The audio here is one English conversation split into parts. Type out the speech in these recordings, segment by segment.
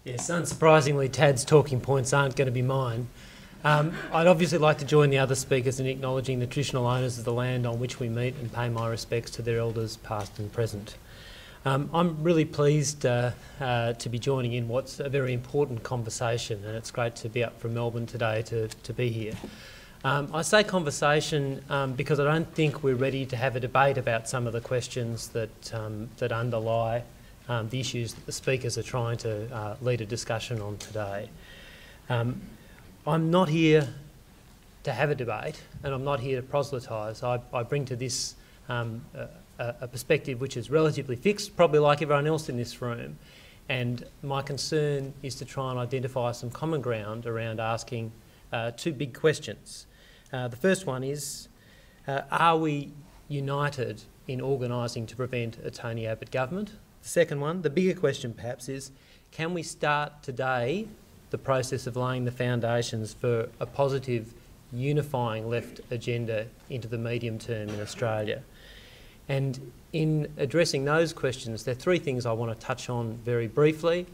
Yes, unsurprisingly, Tad's talking points aren't going to be mine. I'd obviously like to join the other speakers in acknowledging the traditional owners of the land on which we meet and pay my respects to their elders past and present. I'm really pleased to be joining in what's a very important conversation, and it's great to be up from Melbourne today to be here. I say conversation because I don't think we're ready to have a debate about some of the questions that underlie the issues that the speakers are trying to lead a discussion on today. I'm not here to have a debate, and I'm not here to proselytise. I bring to this a perspective which is relatively fixed, probably like everyone else in this room, and my concern is to try and identify some common ground around asking two big questions. The first one is, are we united in organising to prevent a Tony Abbott government? The second one, the bigger question perhaps, is can we start today the process of laying the foundations for a positive, unifying left agenda into the medium term in Australia? And in addressing those questions, there are three things I want to touch on very briefly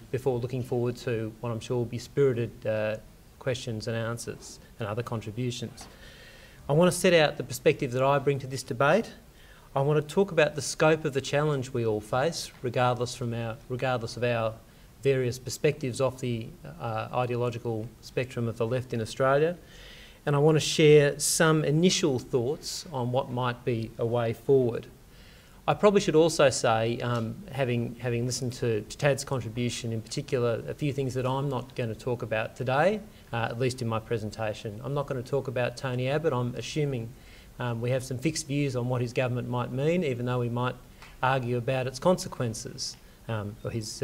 before looking forward to what I'm sure will be spirited questions and answers and other contributions. I want to set out the perspective that I bring to this debate. I want to talk about the scope of the challenge we all face, regardless of our various perspectives off the ideological spectrum of the left in Australia. And I want to share some initial thoughts on what might be a way forward. I probably should also say, having listened to Tad's contribution in particular, a few things that I'm not going to talk about today, at least in my presentation. I'm not going to talk about Tony Abbott. I'm assuming we have some fixed views on what his government might mean, even though we might argue about its consequences, or his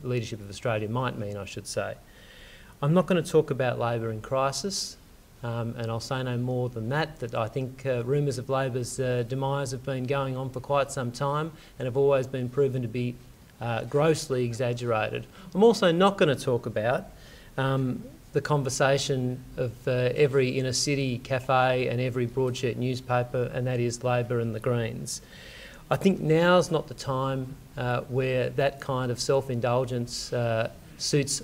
leadership of Australia might mean, I should say. I'm not going to talk about Labor in crisis, and I'll say no more than that I think rumours of Labor's demise have been going on for quite some time and have always been proven to be grossly exaggerated. I'm also not going to talk about the conversation of every inner city cafe and every broadsheet newspaper, and that is Labor and the Greens. I think now's not the time where that kind of self-indulgence suits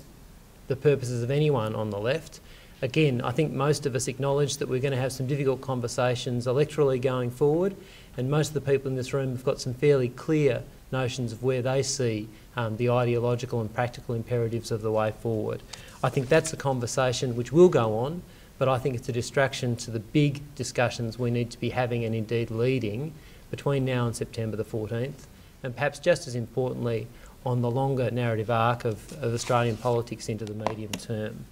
the purposes of anyone on the left. Again, I think most of us acknowledge that we're going to have some difficult conversations electorally going forward, and most of the people in this room have got some fairly clear notions of where they see the ideological and practical imperatives of the way forward. I think that's a conversation which will go on, but I think it's a distraction to the big discussions we need to be having and indeed leading between now and September the 14th, and perhaps just as importantly on the longer narrative arc of Australian politics into the medium term.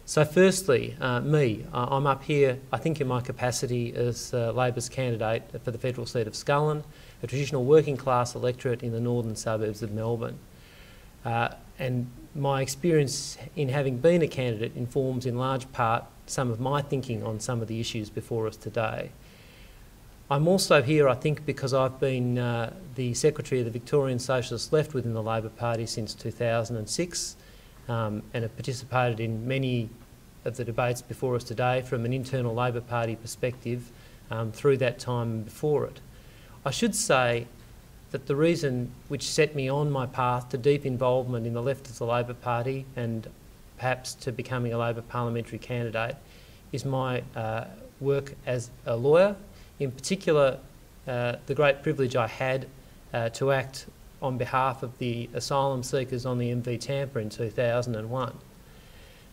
So firstly, I'm up here, I think in my capacity as Labor's candidate for the federal seat of Scullin, a traditional working class electorate in the northern suburbs of Melbourne. And my experience in having been a candidate informs in large part some of my thinking on some of the issues before us today. I'm also here, I think, because I've been the Secretary of the Victorian Socialist Left within the Labor Party since 2006. And have participated in many of the debates before us today from an internal Labor Party perspective through that time and before it. I should say that the reason which set me on my path to deep involvement in the left of the Labor Party and perhaps to becoming a Labor parliamentary candidate is my work as a lawyer, in particular the great privilege I had to act on behalf of the asylum seekers on the MV Tampa in 2001.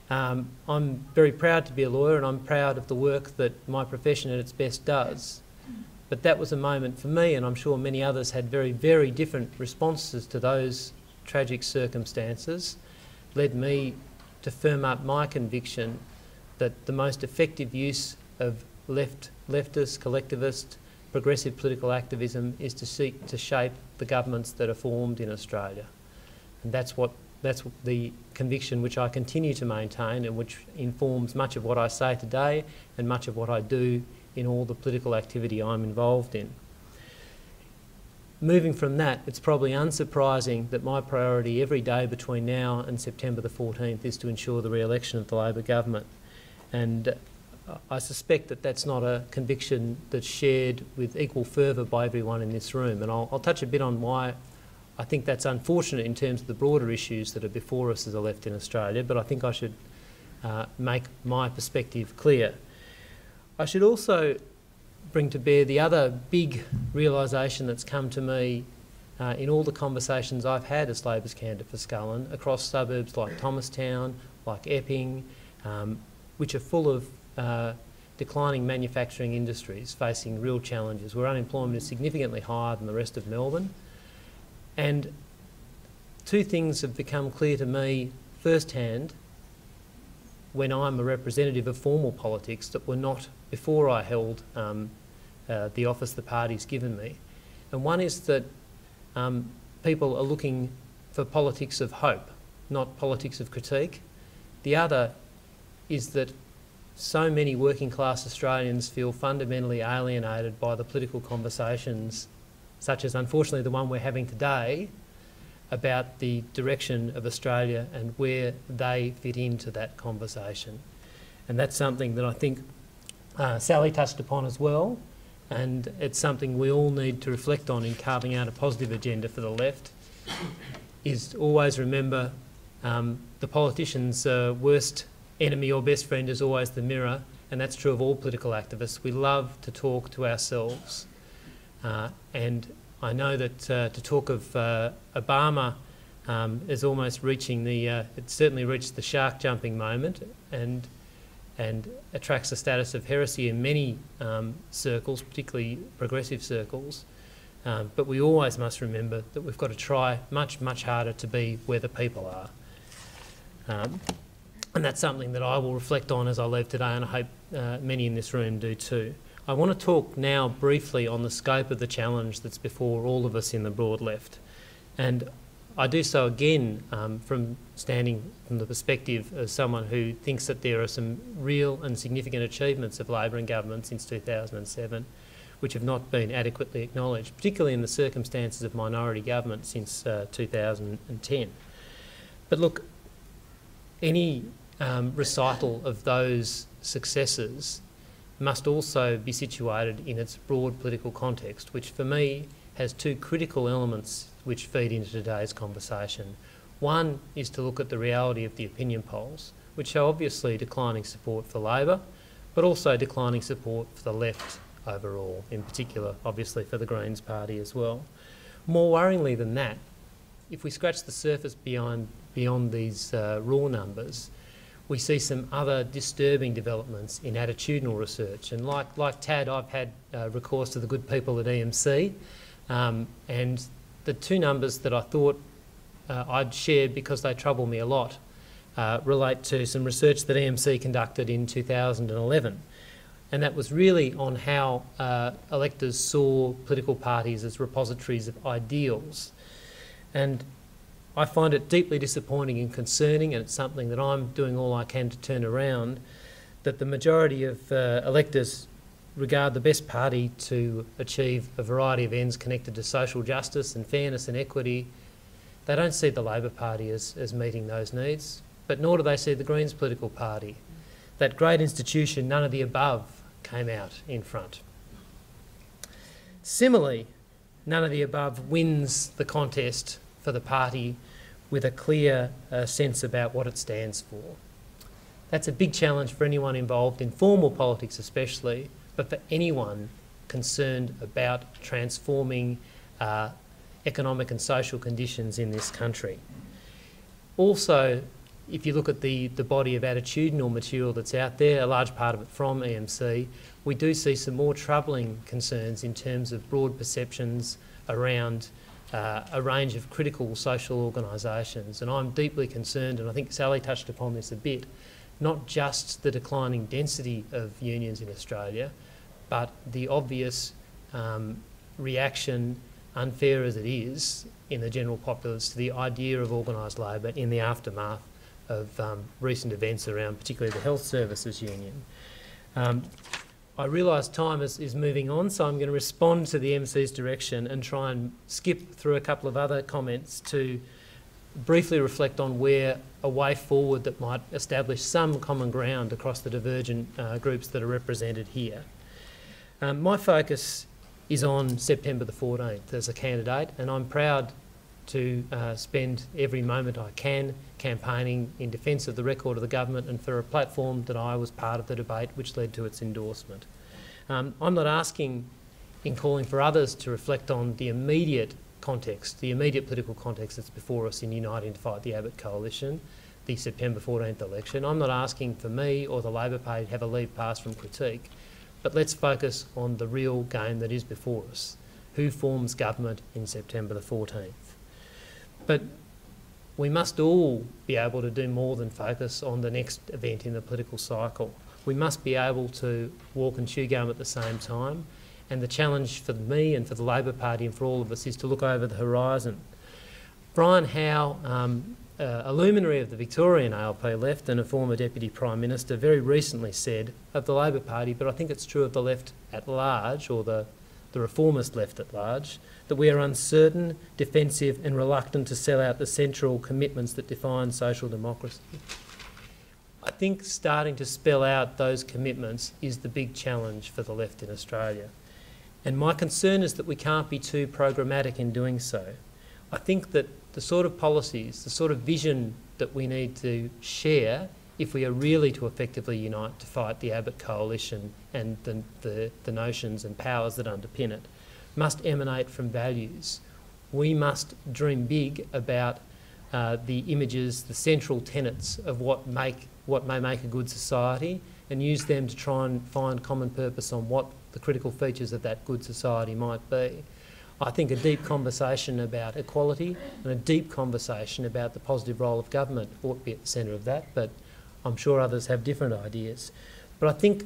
I'm very proud to be a lawyer, and I'm proud of the work that my profession at its best does. But that was a moment for me, and I'm sure many others had very, very different responses to those tragic circumstances, led me to firm up my conviction that the most effective use of leftist, collectivist, progressive political activism is to seek to shape the governments that are formed in Australia. And that's the conviction which I continue to maintain and which informs much of what I say today and much of what I do in all the political activity I'm involved in. Moving from that, it's probably unsurprising that my priority every day between now and September the 14th is to ensure the re-election of the Labor government. And I suspect that that's not a conviction that's shared with equal fervour by everyone in this room, and I'll touch a bit on why I think that's unfortunate in terms of the broader issues that are before us as a left in Australia, but I think I should make my perspective clear. I should also bring to bear the other big realisation that's come to me in all the conversations I've had as Labor's candidate for Scullin across suburbs like Thomastown, like Epping, which are full of declining manufacturing industries facing real challenges, where unemployment is significantly higher than the rest of Melbourne. And two things have become clear to me firsthand when I'm a representative of formal politics that were not before I held the office the party's given me. And one is that people are looking for politics of hope, not politics of critique. The other is that so many working class Australians feel fundamentally alienated by the political conversations, such as unfortunately the one we're having today, about the direction of Australia and where they fit into that conversation. And that's something that I think Sally touched upon as well, and it's something we all need to reflect on in carving out a positive agenda for the left, is always remember the politician's worst enemy or best friend is always the mirror, and that's true of all political activists. We love to talk to ourselves. And I know that to talk of Obama is almost reaching the, it certainly reached the shark jumping moment and attracts the status of heresy in many circles, particularly progressive circles. But we always must remember that we've got to try much, much harder to be where the people are. And that's something that I will reflect on as I leave today, and I hope many in this room do too. I want to talk now briefly on the scope of the challenge that's before all of us in the broad left. And I do so again from standing from the perspective of someone who thinks that there are some real and significant achievements of Labor and government since 2007 which have not been adequately acknowledged, particularly in the circumstances of minority government since 2010. But look, any recital of those successes must also be situated in its broad political context, which for me has two critical elements which feed into today's conversation. One is to look at the reality of the opinion polls, which show obviously declining support for Labor, but also declining support for the left overall, in particular obviously for the Greens party as well. More worryingly than that, if we scratch the surface beyond these raw numbers, we see some other disturbing developments in attitudinal research. And like Tad, I've had recourse to the good people at EMC, and the two numbers that I thought I'd share because they trouble me a lot relate to some research that EMC conducted in 2011. And that was really on how electors saw political parties as repositories of ideals. And I find it deeply disappointing and concerning, and it's something that I'm doing all I can to turn around, that the majority of electors regard the best party to achieve a variety of ends connected to social justice and fairness and equity. They don't see the Labor Party as meeting those needs, but nor do they see the Greens political party. That great institution, none of the above came out in front. Similarly, none of the above wins the contest for the party with a clear sense about what it stands for. That's a big challenge for anyone involved in formal politics especially, but for anyone concerned about transforming economic and social conditions in this country. Also, if you look at the body of attitudinal material that's out there, a large part of it from EMC, we do see some more troubling concerns in terms of broad perceptions around a range of critical social organisations. And I'm deeply concerned, and I think Sally touched upon this a bit, not just the declining density of unions in Australia, but the obvious reaction, unfair as it is, in the general populace to the idea of organised labour in the aftermath of recent events around particularly the Health Services Union. I realise time is moving on, so I'm going to respond to the MC's direction and try and skip through a couple of other comments to briefly reflect on where a way forward that might establish some common ground across the divergent groups that are represented here. My focus is on September the 14th as a candidate, and I'm proud to spend every moment I can campaigning in defence of the record of the government and for a platform that I was part of the debate which led to its endorsement. I'm not asking in calling for others to reflect on the immediate context, the immediate political context that's before us in uniting to fight the Abbott coalition, the September 14th election. I'm not asking for me or the Labor Party to have a leave pass from critique, but let's focus on the real game that is before us. Who forms government in September the 14th? But we must all be able to do more than focus on the next event in the political cycle. We must be able to walk and chew gum at the same time, and the challenge for me and for the Labor Party and for all of us is to look over the horizon. Brian Howe, a luminary of the Victorian ALP left and a former Deputy Prime Minister, very recently said of the Labor Party, but I think it's true of the left at large, or the reformist left at large, that we are uncertain, defensive and reluctant to sell out the central commitments that define social democracy. I think starting to spell out those commitments is the big challenge for the left in Australia. And my concern is that we can't be too programmatic in doing so. I think that the sort of policies, the sort of vision that we need to share if we are really to effectively unite to fight the Abbott coalition and the notions and powers that underpin it, must emanate from values. We must dream big about the images, the central tenets of what may make a good society, and use them to try and find common purpose on what the critical features of that good society might be. I think a deep conversation about equality and a deep conversation about the positive role of government ought to be at the centre of that, but I'm sure others have different ideas. But I think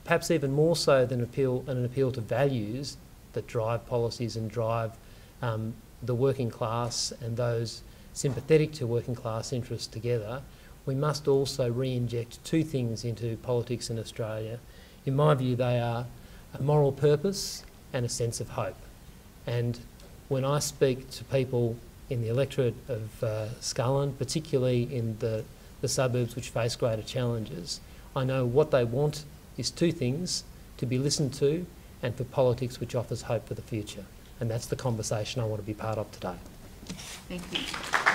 perhaps even more so than an appeal to values that drive policies and drive the working class and those sympathetic to working class interests together, we must also re-inject two things into politics in Australia. In my view, they are a moral purpose and a sense of hope. And when I speak to people in the electorate of Scullin, particularly in the suburbs which face greater challenges, I know what they want is two things: to be listened to and for politics which offers hope for the future. And that's the conversation I want to be part of today. Thank you.